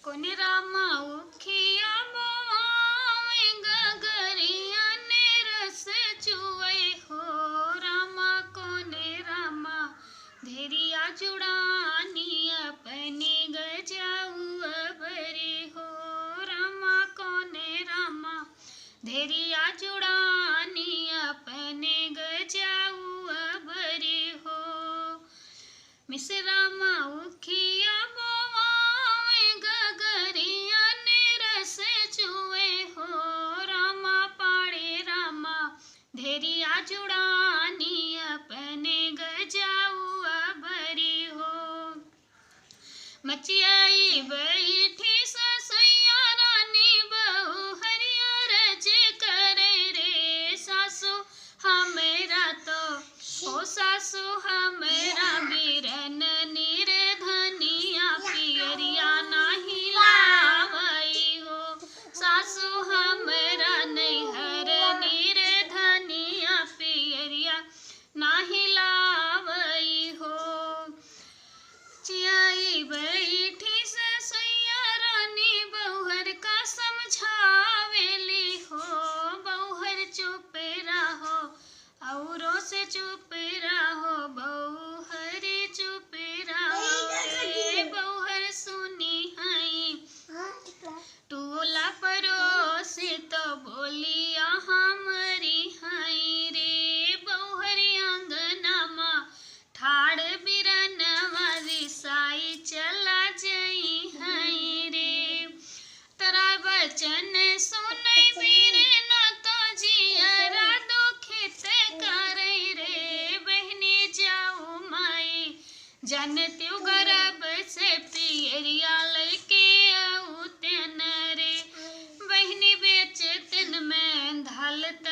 कोने रामा उखिया बोआवे गगरिया ने रस चुए हो रामा कोने रामा धेरिया जुड़ानी अपने गजाऊ अबरे हो रामा कोने रामा धेरिया जुड़ानी अपने गजाऊ अबरे हो मिसरामा उखिया बोआवे गगरिया ने रस चुए हो रामा पाड़े रामा धेरिया जुड़ानी अपने गजाऊ अबरी हो मचियाई बैठी ससैया रानी बहू हरिया रज करे रे सासू हमेरा तो ओ सासू हमेरा बिरन निर्धनिया पियरिया नाही लावई हो सासू हमेरा नैहर निर्धनिया पियरिया नाही लावई हो चियाई बैठी ससैया रानी बहुहर का समझावेली हो बहुहर चुप रहो औरों से चुप रहो बहुहर चुप रहो बहुहर सुनी हई टोला परोसे तो बोलिया हमारी हई रे बहुहर अंगनमा ठाड़ बिरन रिसाई चला जई हई रे तरा बचन सुनई बीरे न तो जियरा दुखित करई रे बहनी जाऊ माई जनत्यु गर्भ से पियरिया लैके आऊ तेन रे बहनी बेच तिन में धलत